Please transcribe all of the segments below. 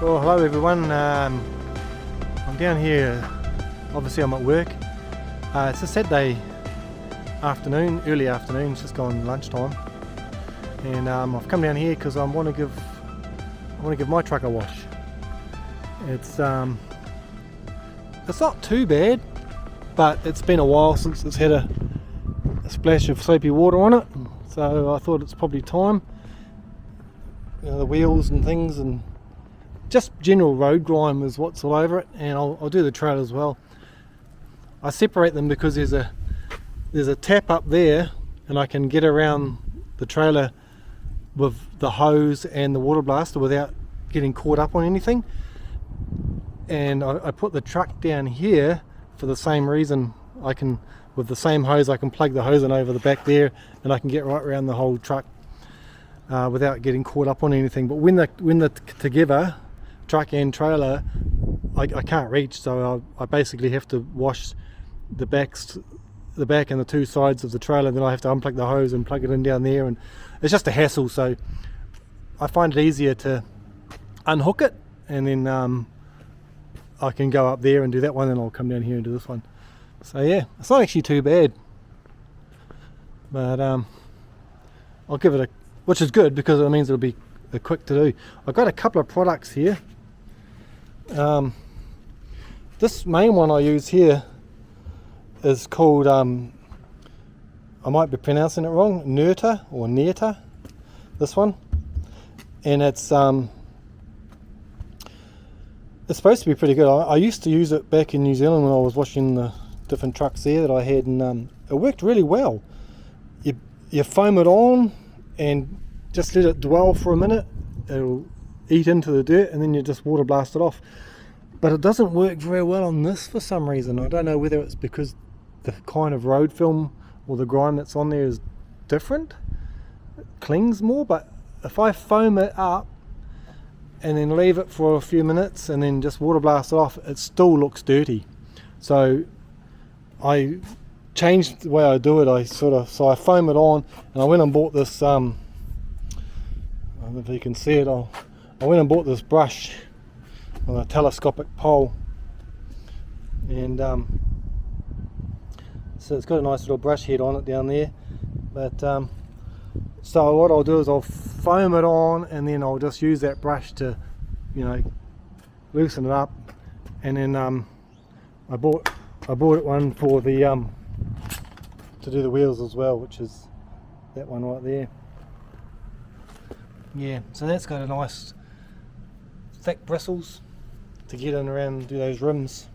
Well, hello everyone. I'm down here. Obviously, I'm at work. It's a Saturday afternoon, early afternoon. It's just gone lunchtime, and I've come down here because I want to give my truck a wash. It's not too bad, but it's been a while since it's had a splash of soapy water on it. So I thought it's probably time. You know, the wheels and things, and just general road grime is what's all over it, and I'll do the trailer as well. I separate them because there's a tap up there, and I can get around the trailer with the hose and the water blaster without getting caught up on anything. And I put the truck down here for the same reason. I can, with the same hose, I can plug the hose in over the back there, and I can get right around the whole truck without getting caught up on anything. But when they're together, truck and trailer, I can't reach, so I basically have to wash the back and the two sides of the trailer. Then I have to unplug the hose and plug it in down there, and it's just a hassle. So I find it easier to unhook it, and then I can go up there and do that one, and I'll come down here and do this one. So yeah, it's not actually too bad, but I'll give it a, which is good because it means it'll be quick to do. I've got a couple of products here. This main one I use here is called, I might be pronouncing it wrong, 𝐜𝐴 or 𝐜𝐴, this one. And it's supposed to be pretty good. I used to use it back in New Zealand when I was washing the different trucks there that I had, and it worked really well. You foam it on and just let it dwell for a minute. It'll eat into the dirt, and then you just water blast it off. But it doesn't work very well on this for some reason. I don't know whether it's because the kind of road film or the grime that's on there is different. It clings more, but if I foam it up and then leave it for a few minutes and then just water blast it off, it still looks dirty. So I changed the way I do it. So I foam it on, and I went and bought this, I don't know if you can see it, I went and bought this brush on a telescopic pole, and so it's got a nice little brush head on it down there. But so what I'll do is I'll foam it on, and then I'll just use that brush to, you know, loosen it up. And then I bought it one for the to do the wheels as well, which is that one right there. Yeah, so that's got a nice thick bristles to get in around and do those rims.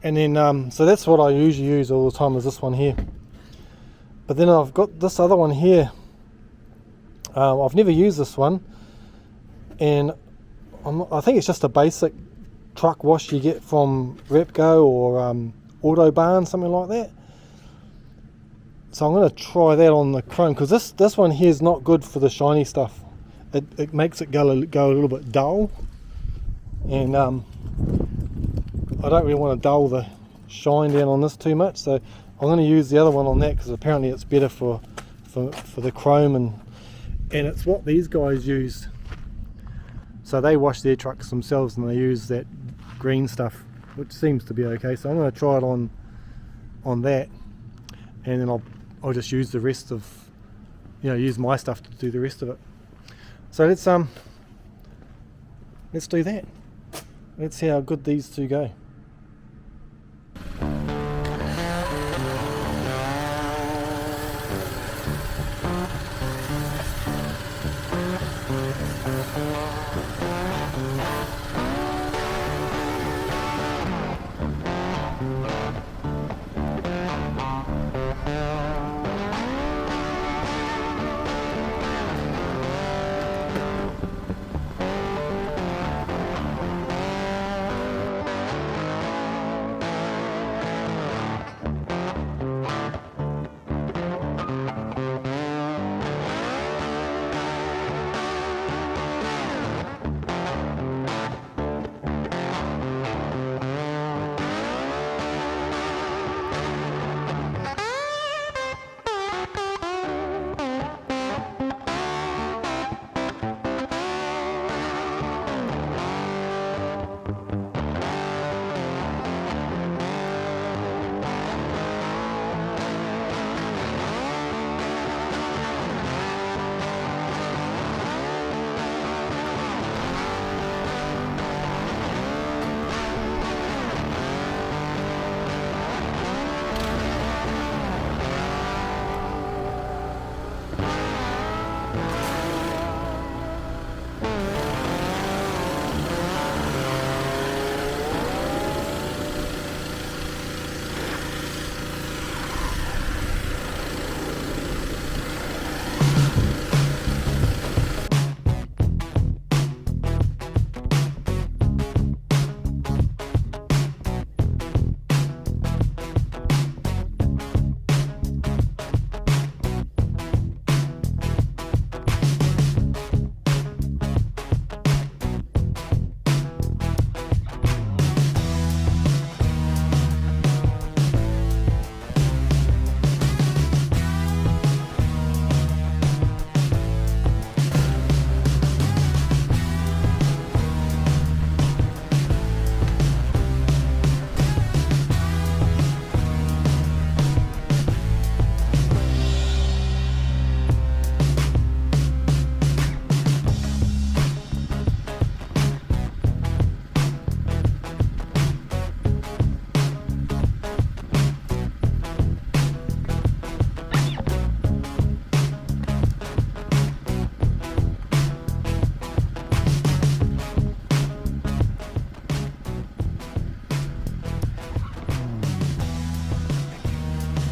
And then so that's what I usually use all the time, is this one here. But then I've got this other one here. I've never used this one, and I think it's just a basic truck wash you get from Repco or Autobarn, something like that. So I'm going to try that on the chrome, because this one here is not good for the shiny stuff. It makes it go a little bit dull, and I don't really want to dull the shine down on this too much. So I'm going to use the other one on that, because apparently it's better for the chrome, and it's what these guys use. So they wash their trucks themselves, and they use that green stuff, which seems to be okay. So I'm going to try it on that, and then I'll just use the rest of, use my stuff to do the rest of it. So let's do that. Let's see how good these two go.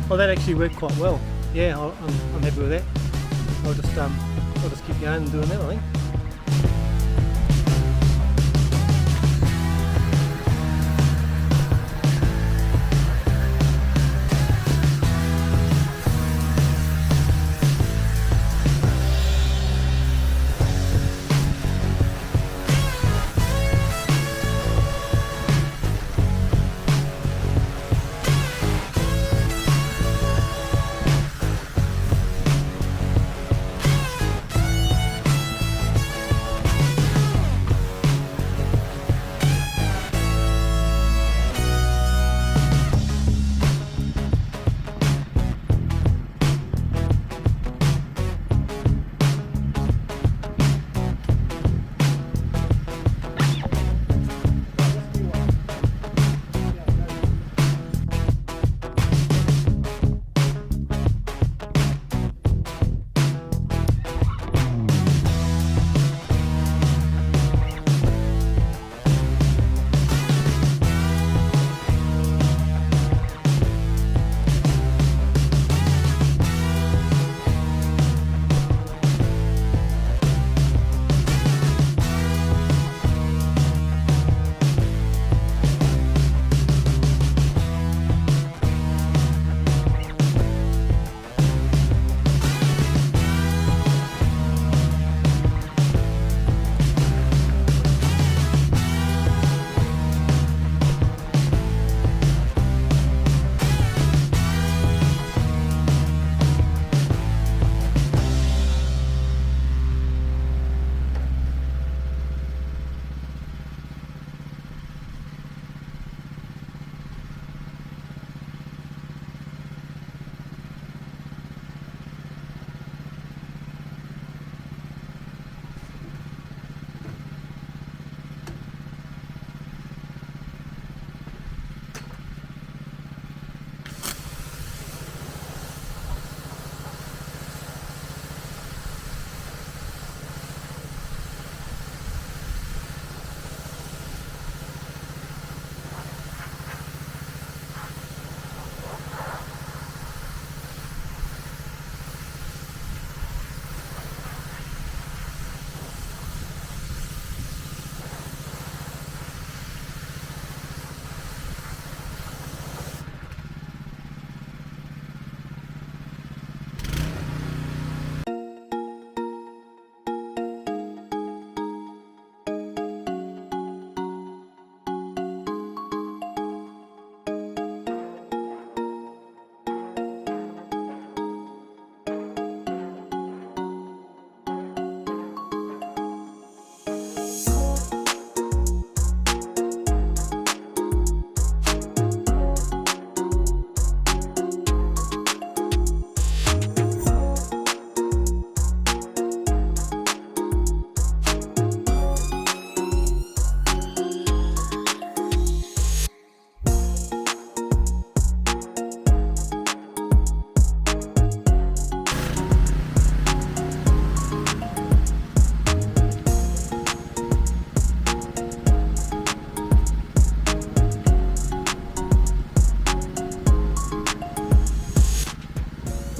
Well, that actually worked quite well. Yeah, I'm happy with that. I'll just keep going and doing that, I think.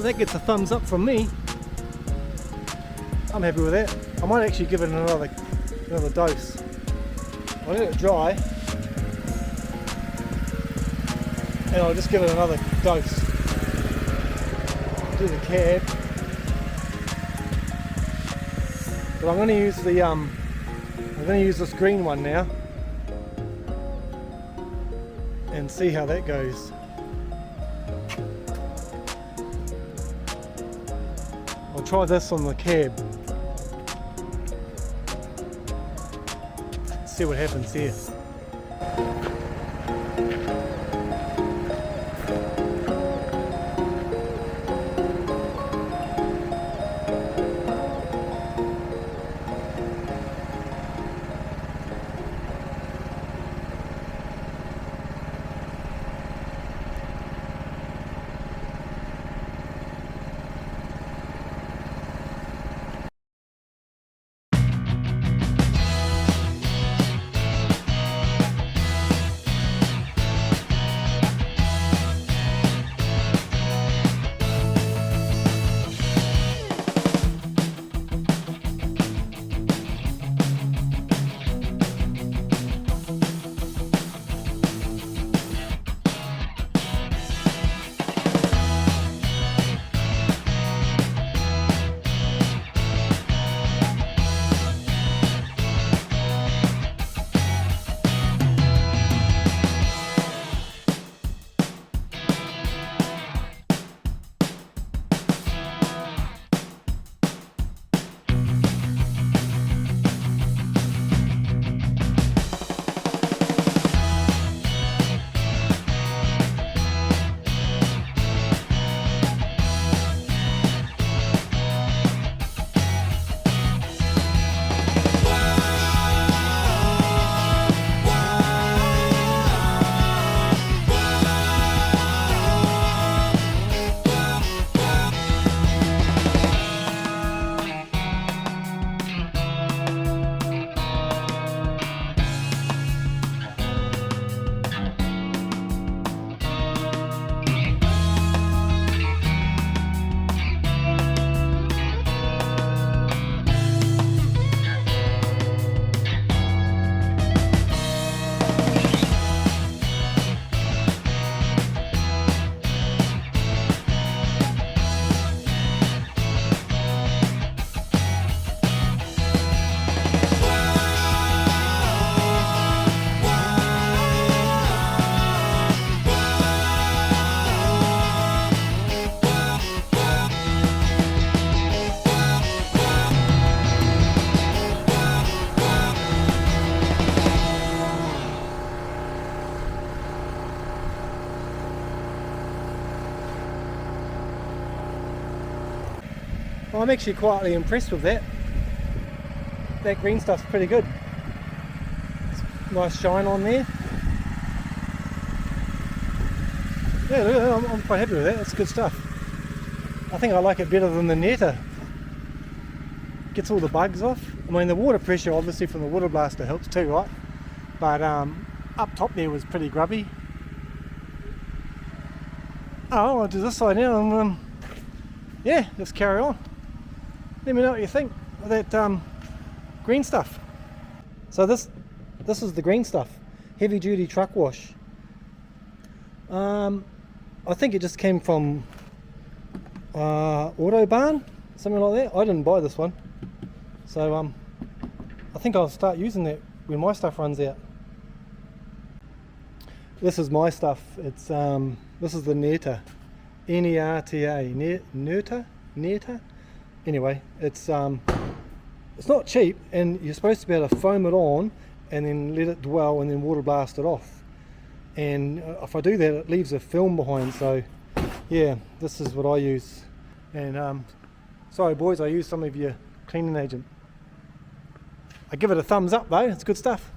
So that gets a thumbs up from me. I'm happy with that. I might actually give it another dose. I'll let it dry and I'll just give it another dose. Do the cab. But I'm going to use the I'm going to use this green one now and see how that goes. I'll try this on the cab. See what happens here. I'm actually quietly impressed with that. That green stuff's pretty good. Nice shine on there. Yeah, I'm quite happy with that. That's good stuff. I think I like it better than the netter. Gets all the bugs off. I mean, the water pressure obviously from the water blaster helps too, right? But up top there was pretty grubby. Oh, I'll do this side now and yeah, let's carry on. Let me know what you think of that green stuff. So this is the green stuff, heavy duty truck wash. I think it just came from Autobahn, something like that. I didn't buy this one, so I think I'll start using that when my stuff runs out. This is my stuff. It's this is the Neta, N-E-R-T-A, Neta. Anyway, it's not cheap, and you're supposed to be able to foam it on and then let it dwell and then water blast it off. And if I do that, it leaves a film behind. So yeah, this is what I use. And sorry boys, I used some of your cleaning agent. I give it a thumbs up though, it's good stuff.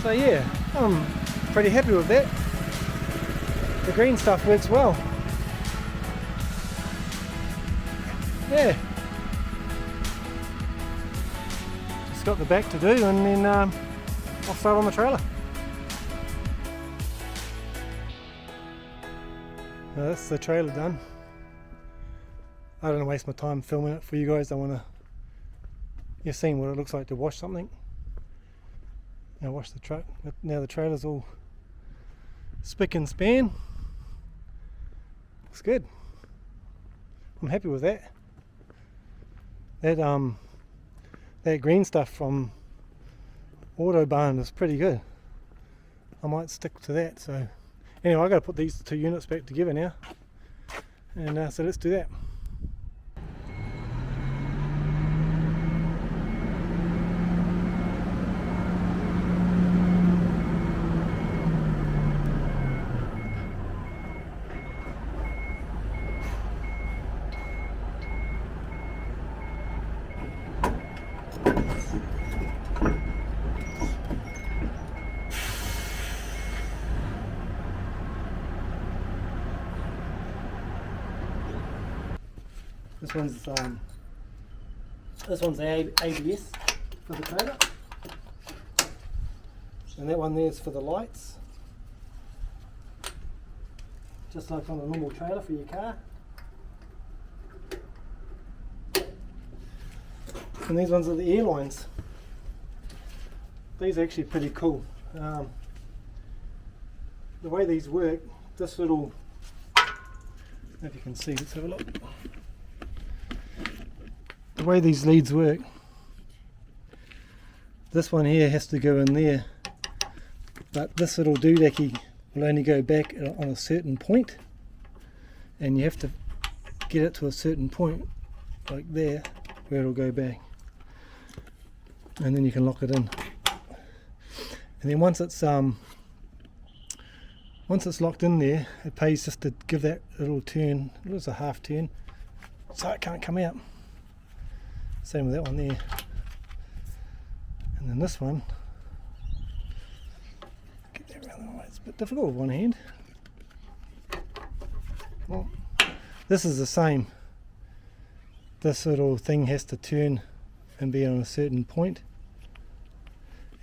So yeah, I'm pretty happy with that. The green stuff works well. Yeah. Just got the back to do, and then I'll start on the trailer. Now that's the trailer done. I don't want to waste my time filming it for you guys. I want to, you've seen what it looks like to wash something. Now wash the truck. Now the trailer's all spick and span. Looks good. I'm happy with that. That green stuff from Autobahn is pretty good. I might stick to that. So anyway, I've got to put these two units back together now, and so let's do that. This one's the ABS for the trailer, and that one there is for the lights, just like on a normal trailer for your car. And these ones are the air lines. These are actually pretty cool. The way these work, this little, I don't know if you can see, let's have a look. The way these leads work, this one here has to go in there, but this little doodacky will only go back on a certain point, and you have to get it to a certain point, like there, where it'll go back, and then you can lock it in. And then once it's locked in there, it pays just to give that little turn. It was a half turn, so it can't come out. Same with that one there. And then this one, get that around the way. It's a bit difficult with one hand. Well, this is the same. This little thing has to turn and be on a certain point.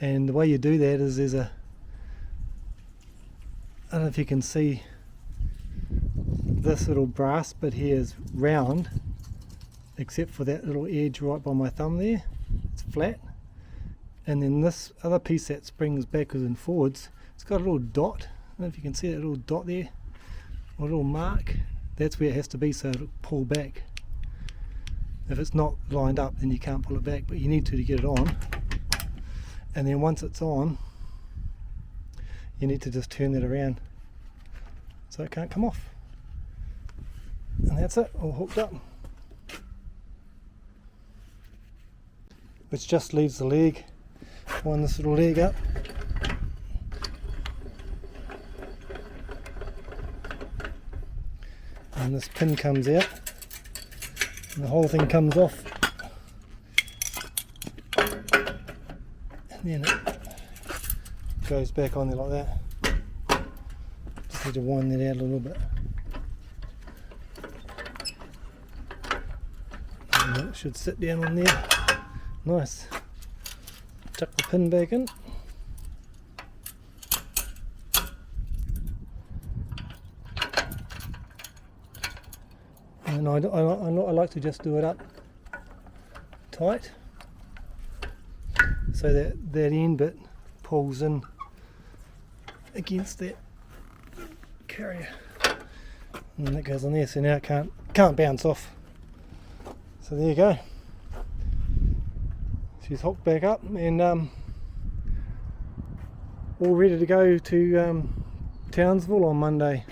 And the way you do that is there's a, I don't know if you can see, this little brass bit here is round, except for that little edge right by my thumb there. It's flat. And then this other piece that springs backwards and forwards, it's got a little dot. I don't know if you can see that little dot there, or a little mark. That's where it has to be, so it'll pull back. If it's not lined up, then you can't pull it back, but you need to get it on. And then once it's on, you need to just turn that around so it can't come off. And that's it, all hooked up. Which just leaves the leg, wind this little leg up. And this pin comes out, and the whole thing comes off. And then it goes back on there like that. Just need to wind that out a little bit. And it should sit down on there. Nice. Tuck the pin back in. And I like to just do it up tight, so that end bit pulls in against that carrier, and that goes on there. So now it can't bounce off. So there you go. She's hooked back up and all ready to go to Townsville on Monday.